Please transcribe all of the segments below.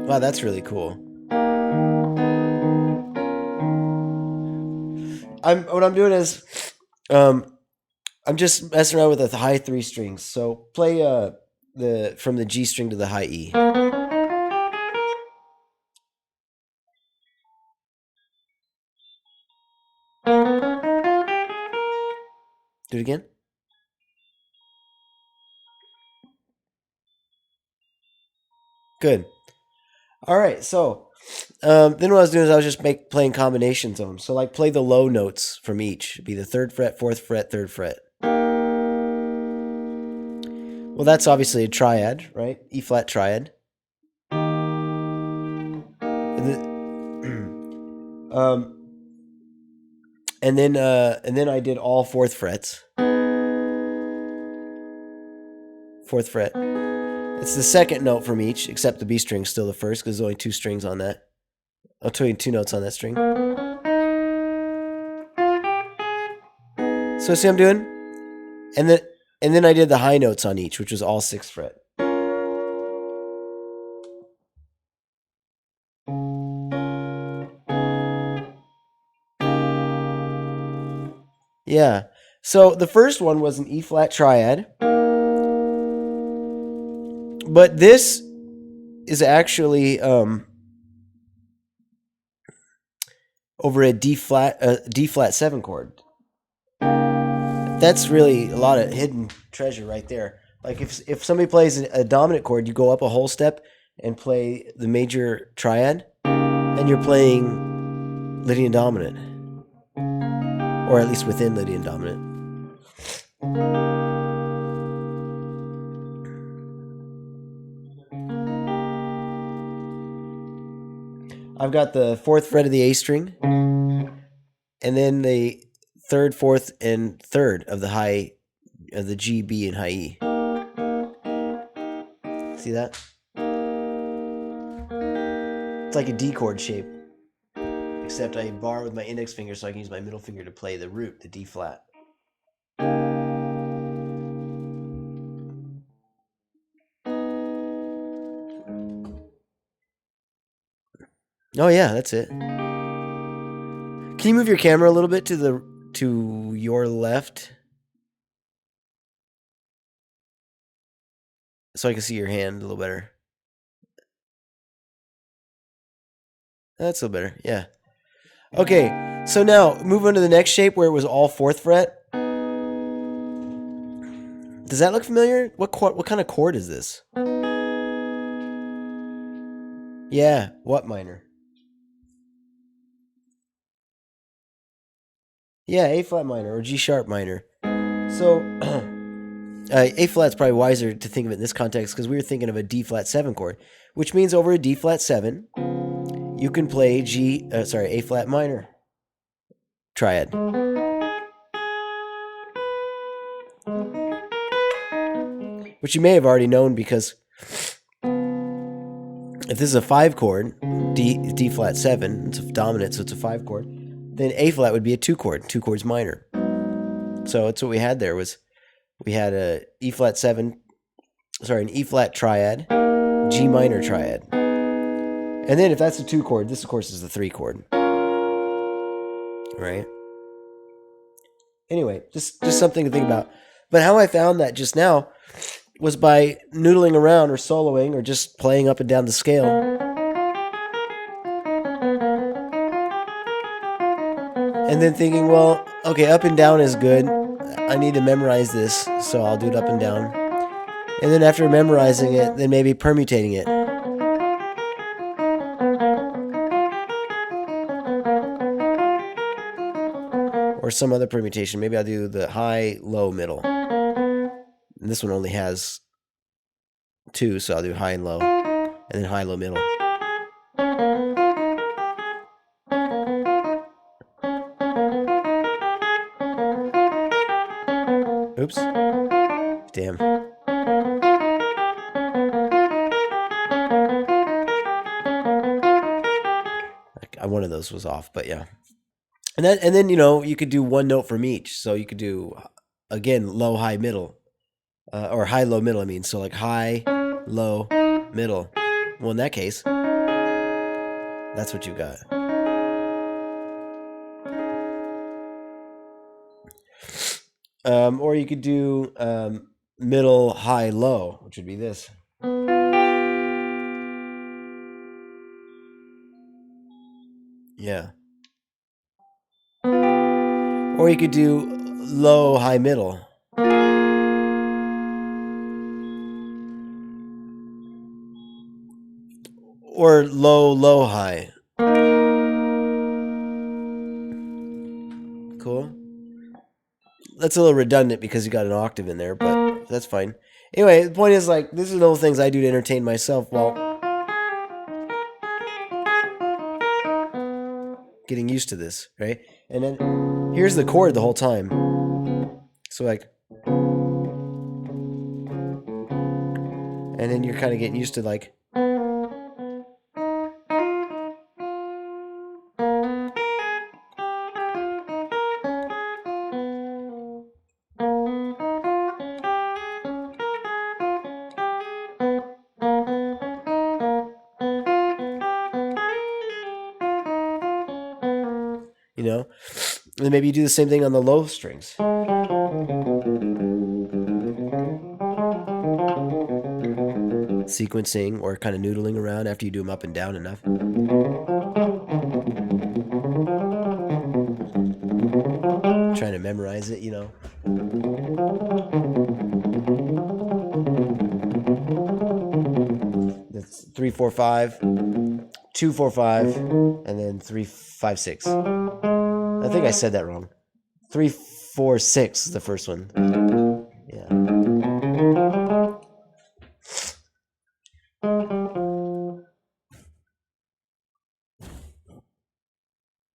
Wow, that's really cool. What I'm doing is, I'm just messing around with the high 3 strings. So play the from the G string to the high E. Do it again. Good. All right. So then what I was doing is I was just playing combinations of them. So like play the low notes from each. It'd be the 3rd fret, 4th fret, 3rd fret. Well, that's obviously a triad, right? E flat triad. And then I did all 4th frets. 4th fret. It's the 2nd note from each, except the B string's still the 1st because there's only 2 strings on that. I'll tell you 2 notes on that string. So see what I'm doing? And then I did the high notes on each, which was all 6th fret. Yeah. So the first one was an E flat triad. But this is actually over a D flat 7 chord. That's really a lot of hidden treasure right there. Like if somebody plays a dominant chord, you go up a whole step and play the major triad, and you're playing Lydian dominant, or at least within Lydian dominant. I've got the 4th fret of the A string, and then the 3rd, 4th, and 3rd of the G, B, and high E. See that? It's like a D chord shape, except I bar with my index finger so I can use my middle finger to play the root, the D flat. Oh yeah, that's it. Can you move your camera a little bit to your left so I can see your hand a little better? That's a little better. Yeah. Okay. So now move on to the next shape where it was all 4th fret. Does that look familiar? What kind of chord is this? Yeah, what minor? Yeah, A flat minor or G sharp minor. So A flat's probably wiser to think of it in this context because we were thinking of a D flat 7 chord, which means over a D flat 7, you can play A flat minor triad. Which you may have already known because if this is a 5 chord, D flat 7, it's a dominant, so it's a 5 chord, then A flat would be a 2 chord, 2 chords minor. So that's what we had there was we had an E flat triad, G minor triad. And then if that's a 2 chord, this of course is the 3 chord. Right? Anyway, just something to think about. But how I found that just now was by noodling around or soloing or just playing up and down the scale. And then thinking, well, okay, up and down is good. I need to memorize this, so I'll do it up and down. And then after memorizing it, then maybe permutating it. or some other permutation. Maybe I'll do the high, low, middle. And this one only has 2, so I'll do high and low, and then high, low, middle. Oops. Damn. One of those was off, but yeah. And then you know, you could do one note from each. So you could do, again, low, high, middle. Or high, low, middle, I mean. So like high, low, middle. Well, in that case, that's what you got. Or you could do middle, high, low, which would be this. Yeah. Or you could do low, high, middle. Or low, low, high. Cool. That's a little redundant because you got an octave in there, but that's fine. Anyway, the point is, like, these are little things I do to entertain myself while getting used to this, right? And then here's the chord the whole time. So like, and then you're kind of getting used to like, you know, and then maybe you do the same thing on the low strings. Sequencing or kind of noodling around after you do them up and down enough. Trying to memorize it, you know. That's 3, 4, 5, 2, 4, 5, and then 3, 5, 6. I think I said that wrong. 3, 4, 6 is the first one. Yeah.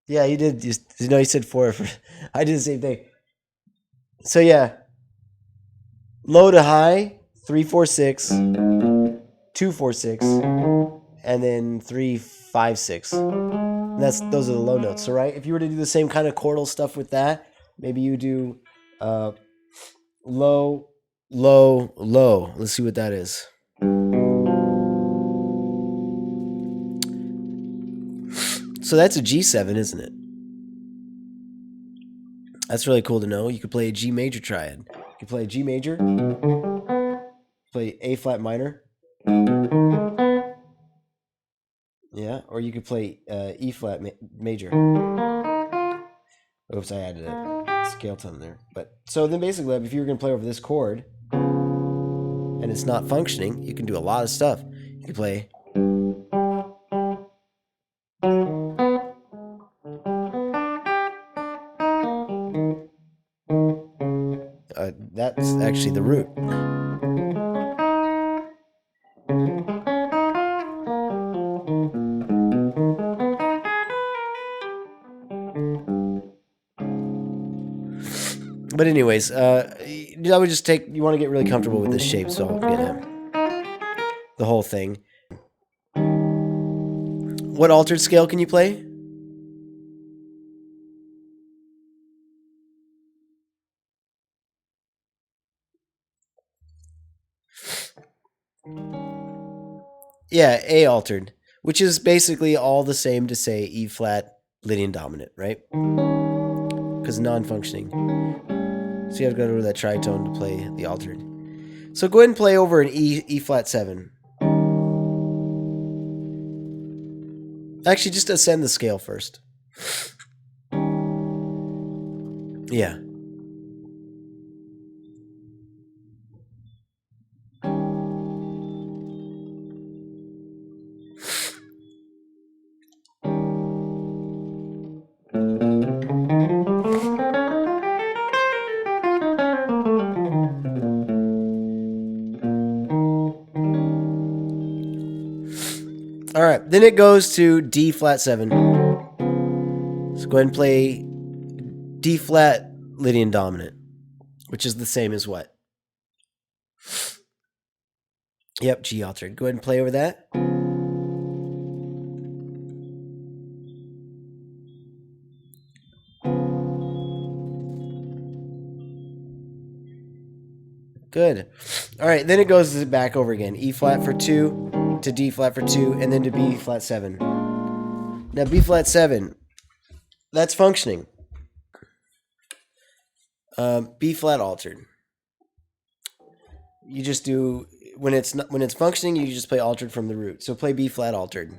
Yeah, you did. You know, you said 4. I did the same thing. So yeah, low to high, 3, 4, 6, 2, 4, 6, and then 3, 5, 6. And those are the low notes. So right, if you were to do the same kind of chordal stuff with that, maybe you do low, low, low. Let's see what that is. So that's a G7, isn't it? That's really cool to know. You could play a G major triad. You could play a G major, play A flat minor. Yeah, or you could play E flat major. Oops, I added a scale tone there. But so then basically, if you were going to play over this chord and it's not functioning, you can do a lot of stuff. You can play. That's actually the root. But anyways, I would just take. You want to get really comfortable with this shape, so I'll get the whole thing. What altered scale can you play? Yeah, A altered, which is basically all the same to say E flat Lydian dominant, right? Because non-functioning. So you have to go to that tritone to play the altered. So go ahead and play over an E flat 7. Actually, just ascend the scale first. Yeah. right, then it goes to D flat 7. So go ahead and play D flat Lydian dominant, which is the same as what? Yep, G altered. Go ahead and play over that. Good. All right, then it goes back over again. E flat for 2 to D flat for 2 and then to B flat 7. Now B flat 7, that's functioning. B flat altered. You just do when it's functioning, you just play altered from the root. So play B flat altered.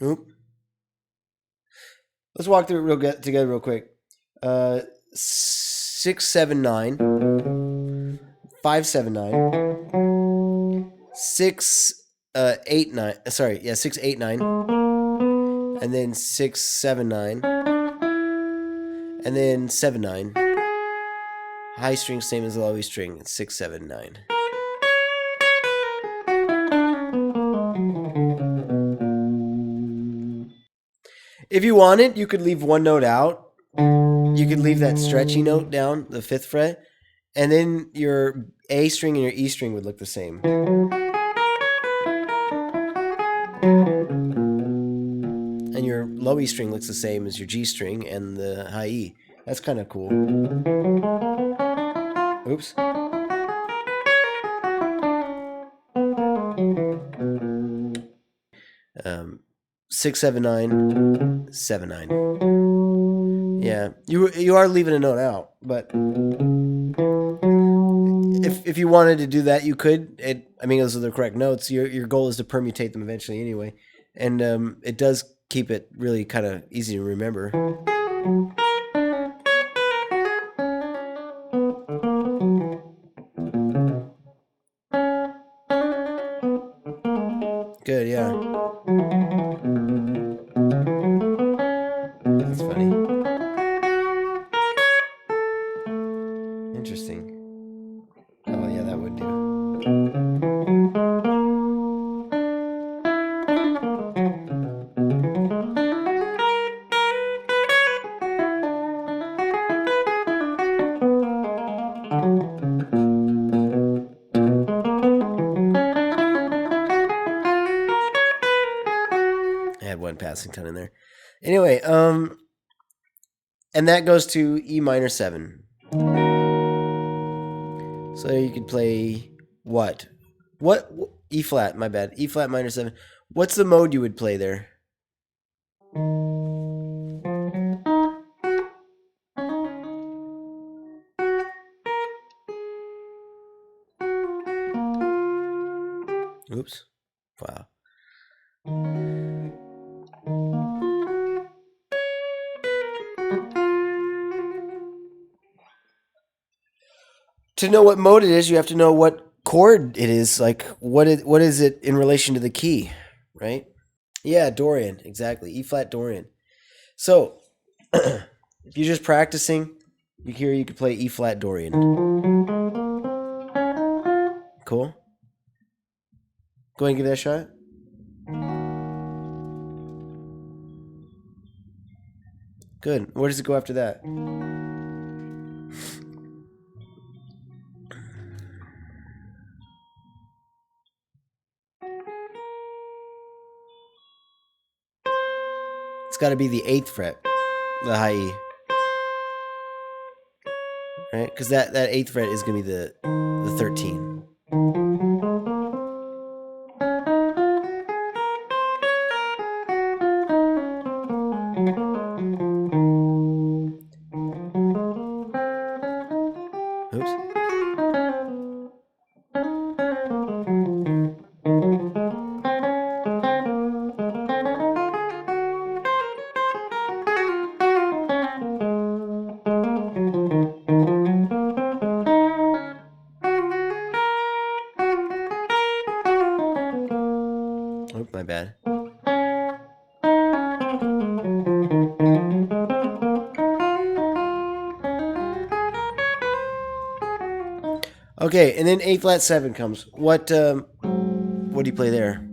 Oop. Let's walk through it together real quick. 6 7 9, 5 7 9, 6 8 9. Sorry, yeah, 6 8 9, and then 6 7 9, and then 7 9. High string same as low E string. It's 6 7 9. If you wanted, you could leave one note out. You could leave that stretchy note down, the 5th fret, and then your A string and your E string would look the same. And your low E string looks the same as your G string and the high E. That's kind of cool. Oops. 6 7 9 7 9. Yeah, you are leaving a note out, but if you wanted to do that, you could. I mean, those are the correct notes. Your goal is to permutate them eventually, anyway, and it does keep it really kind of easy to remember. Good, yeah. That's funny. Interesting. Oh, yeah, that would do. I had one passing tone in there. Anyway, and that goes to E minor 7. So you could play what? What? E flat, my bad. E flat minor 7. What's the mode you would play there? Oops. Wow. To know what mode it is, you have to know what chord it is. Like, what is it in relation to the key, right? Yeah, Dorian, exactly. E flat Dorian. So, if you're just practicing, you could play E flat Dorian. Cool. Go ahead and give that a shot. Good. Where does it go after that? It's got to be the 8th fret, the high E. Right? Because that 8th fret is going to be the 13. Oops. Oh, my bad. Okay, and then A flat 7 comes. What do you play there?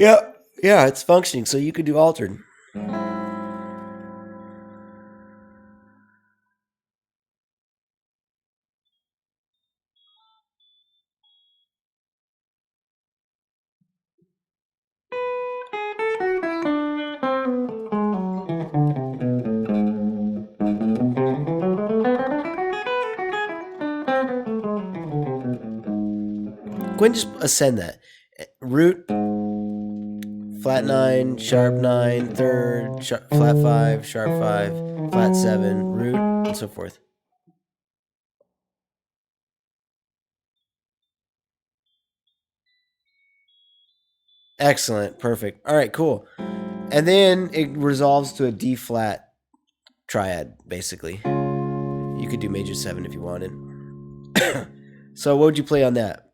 Yeah, yeah, it's functioning, so you could do altered. Go ahead and just ascend that. Root, flat 9, sharp 9, third, flat 5, sharp 5, flat 7, root, and so forth. Excellent, perfect. All right, cool. And then it resolves to a D flat triad, basically. You could do major 7 if you wanted. So what would you play on that?